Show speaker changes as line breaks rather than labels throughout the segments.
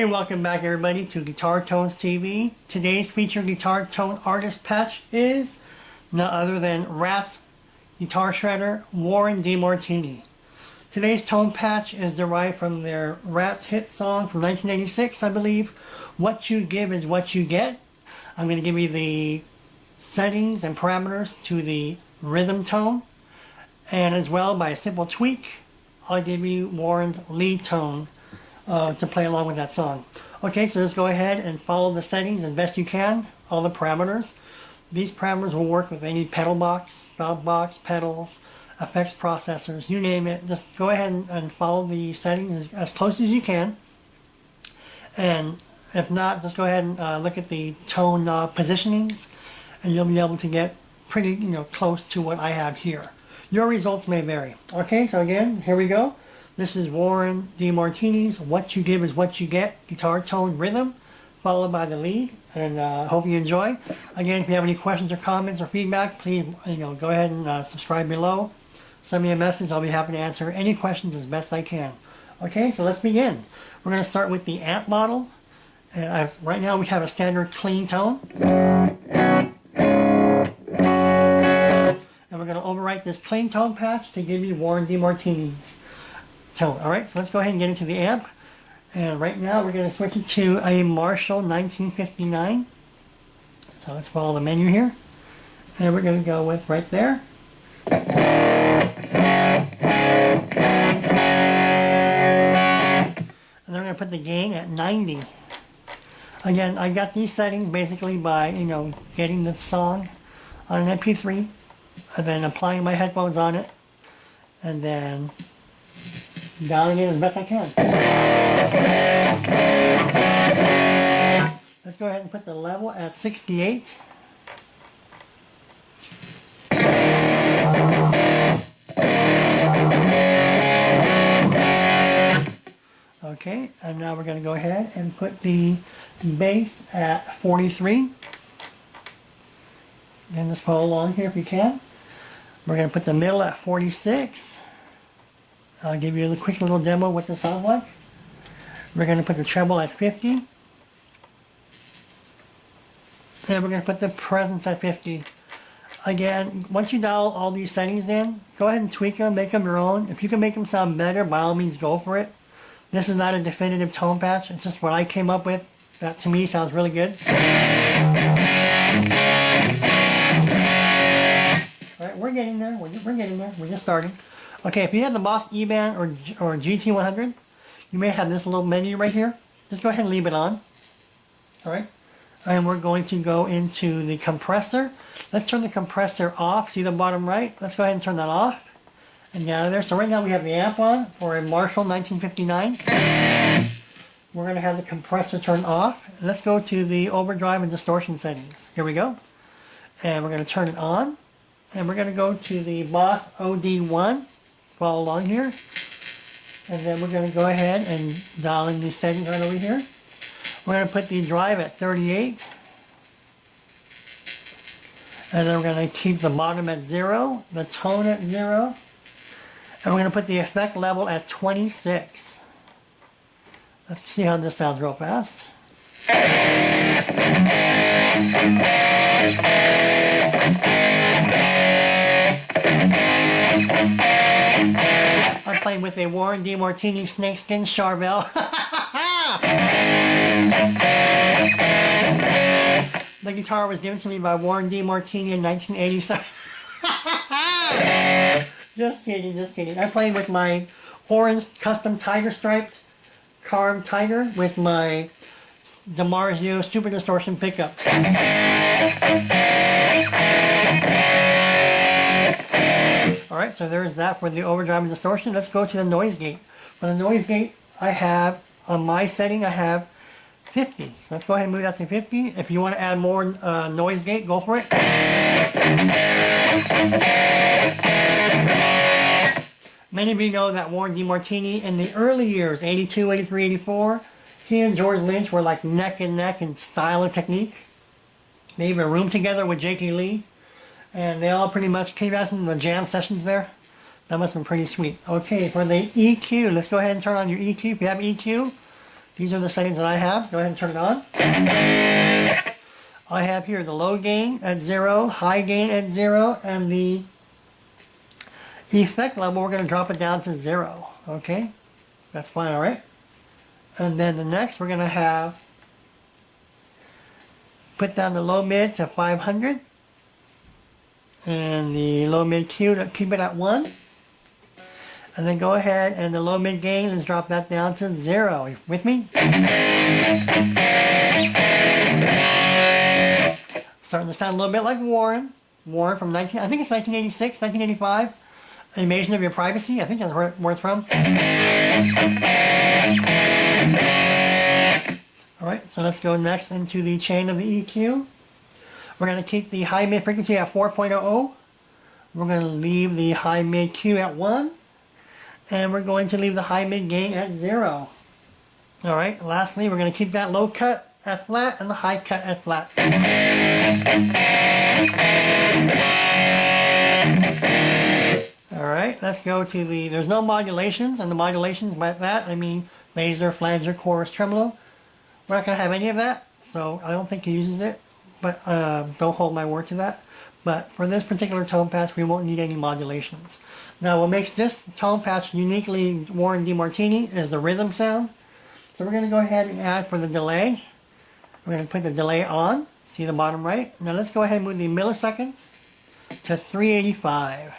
Hey, welcome back everybody to Guitar Tones TV. Today's featured guitar tone artist patch is none other than RATT's guitar shredder, Warren DeMartini. Today's tone patch is derived from their RATT's hit song from 1986, I believe, What You Give Is What You Get. I'm going to give you the settings and parameters to the rhythm tone, and as well, by a simple tweak, I'll give you Warren's lead tone to play along with that song. Okay, so just go ahead and follow the settings as best you can, all the parameters. These parameters will work with any pedal box, stop box, pedals, effects processors, you name it. Just go ahead and follow the settings as close as you can. And if not, just go ahead and look at the tone positionings, and you'll be able to get pretty close to what I have here. Your results may vary. Okay, so again, here we go. This is Warren DeMartini's What You Give Is What You Get guitar tone rhythm, followed by the lead, and hope you enjoy. Again, if you have any questions or comments or feedback, please go ahead and subscribe below. Send me a message. I'll be happy to answer any questions as best I can. Okay, so let's begin. We're going to start with the amp model. Right now we have a standard clean tone. And we're going to overwrite this clean tone patch to give you Warren DeMartini's tone. Alright, so let's go ahead and get into the amp. And right now we're going to switch it to a Marshall 1959. So let's follow the menu here. And we're going to go with right there. And then we're going to put the gain at 90. Again, I got these settings basically by, getting the song on an MP3, and then applying my headphones on it, and then dialing it as best I can. Let's go ahead and put the level at 68. Okay, and now we're going to go ahead and put the bass at 43. And just follow along here if you can. We're going to put the middle at 46. I'll give you a quick little demo what this sounds like. We're going to put the treble at 50. And we're going to put the presence at 50. Again, once you dial all these settings in, go ahead and tweak them, make them your own. If you can make them sound better, by all means go for it. This is not a definitive tone patch, it's just what I came up with. That to me sounds really good. Alright, we're getting there, we're getting there, we're just starting. Okay, if you have the Boss eBAND or GT100, you may have this little menu right here. Just go ahead and leave it on. Alright, and we're going to go into the compressor. Let's turn the compressor off. See the bottom right? Let's go ahead and turn that off and get out of there. So right now we have the amp on for a Marshall 1959. We're going to have the compressor turned off. Let's go to the overdrive and distortion settings. Here we go. And we're going to turn it on. And we're going to go to the Boss OD1. Follow along here. And then we're going to go ahead and dial in these settings right over here. We're going to put the drive at 38. And then we're going to keep the bottom at 0, the tone at 0. And we're going to put the effect level at 26. Let's see how this sounds real fast. I'm playing with a Warren DeMartini snakeskin Charvel. The guitar was given to me by Warren DeMartini in 1987. Just kidding, just kidding. I'm playing with my orange custom tiger striped carved tiger with my DiMarzio Super Distortion pickups. Alright, so there's that for the overdrive and distortion. Let's go to the noise gate. For the noise gate, I have, on my setting, I have 50. So let's go ahead and move that to 50. If you want to add more noise gate, go for it. Many of you know that Warren DeMartini in the early years, 82, 83, 84, he and George Lynch were like neck and neck in style and technique. They even roomed together with J.K. Lee. And they all pretty much came out in the jam sessions there. That must have been pretty sweet. Okay, for the EQ, let's go ahead and turn on your EQ. If you have EQ, These are the settings that I have. Go ahead and turn it on. I have here the low gain at 0, high gain at 0, and the effect level, we're going to drop it down to 0. Okay, that's fine, alright? And then the next, we're going to have, put down the low mid to 500, and the low mid Q to keep it at 1. And then go ahead and the low mid gain, let's drop that down to 0. You with me? Starting to sound a little bit like Warren. Warren from I think it's 1986, 1985. Invasion of Your Privacy. I think that's where it's from. Alright, so let's go next into the chain of the EQ. We're going to keep the high mid frequency at 4.00. We're going to leave the high mid Q at 1. And we're going to leave the high mid gain at 0. Alright, lastly, we're going to keep that low cut at flat and the high cut at flat. Alright, let's go to the, there's no modulations, and the modulations, by that I mean phaser, flanger, chorus, tremolo. We're not going to have any of that, so I don't think he uses it, but don't hold my word to that. But for this particular tone patch, we won't need any modulations. Now, what makes this tone patch uniquely Warren DeMartini is the rhythm sound. So we're going to go ahead and add for the delay. We're going to put the delay on. See the bottom right? Now let's go ahead and move the milliseconds to 385.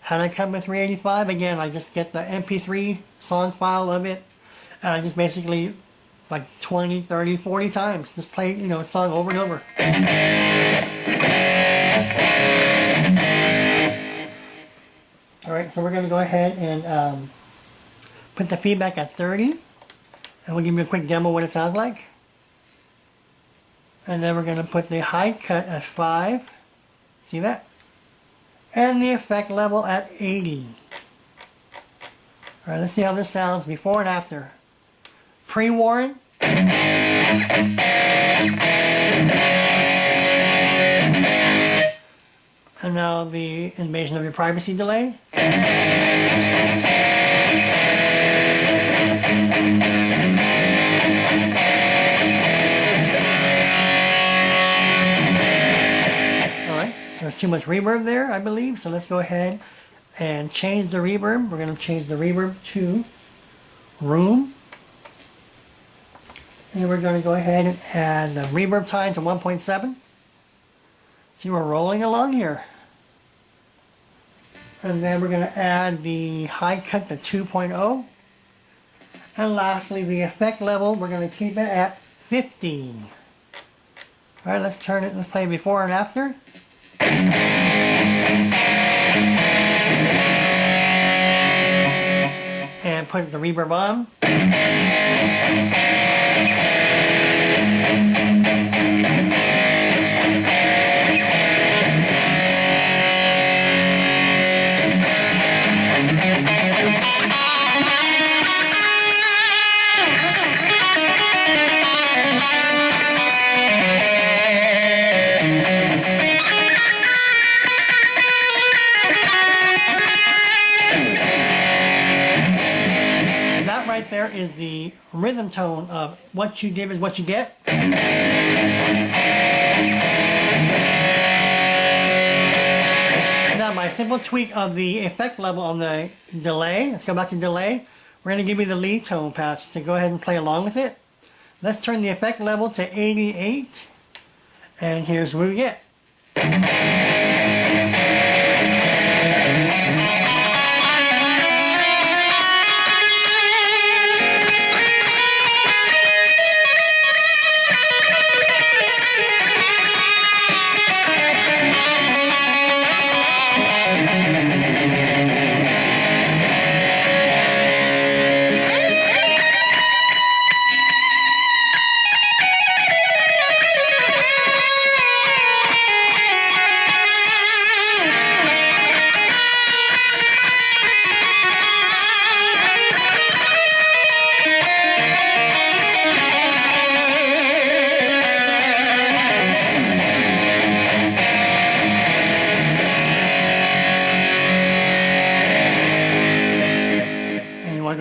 How did I come with 385? Again, I just get the MP3 song file of it, and I just basically, like 20, 30, 40 times, just play, you know, a song over and over. Alright, so we're going to go ahead and put the feedback at 30, and we'll give you a quick demo of what it sounds like. And then we're going to put the high cut at 5, see that? And the effect level at 80. Alright, let's see how this sounds before and after. Pre-Warren. And now the invasion of your privacy delay. Alright, there's too much reverb there, I believe, so let's go ahead and change the reverb. We're going to change the reverb to room. And we're going to go ahead and add the reverb time to 1.7. See, we're rolling along here. And then we're going to add the high cut to 2.0. And lastly, the effect level, we're going to keep it at 50. Alright, let's turn it and play before and after. And put the reverb on. There is the rhythm tone of what you give is what you get. Now, by a simple tweak of the effect level on the delay, let's go back to delay. We're going to give you the lead tone patch to go ahead and play along with it. Let's turn the effect level to 88, and here's what we get.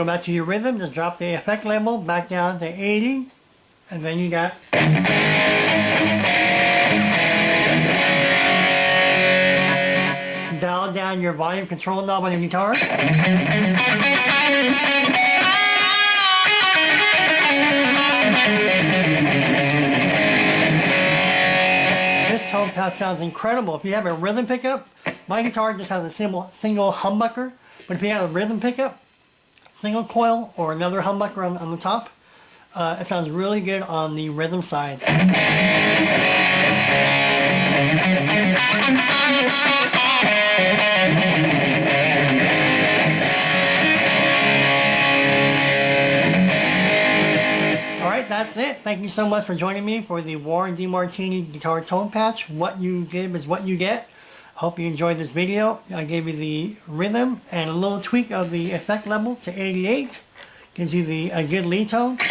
go back to your rhythm, just drop the effect level back down to 80, and then you got dial down your volume control knob on your guitar. This tone path sounds incredible. If you have a rhythm pickup, my guitar just has a single humbucker, but if you have a rhythm pickup, single coil or another humbucker on the top, it sounds really good on the rhythm side. Alright, that's it. Thank you so much for joining me for the Warren DeMartini guitar tone patch. What you give is what you get. Hope you enjoyed this video. I gave you the rhythm and a little tweak of the effect level to 88. Gives you a good lead tone. Go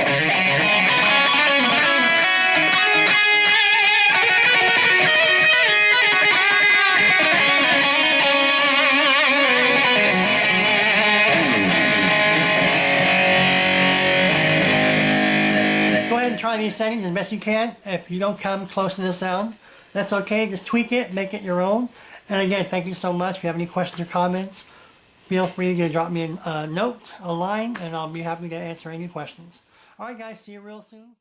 ahead and try these settings as best you can. If you don't come close to the sound, that's okay. Just tweak it, make it your own. And again, thank you so much. If you have any questions or comments, feel free to drop me a note, a line, and I'll be happy to answer any questions. Alright guys, see you real soon.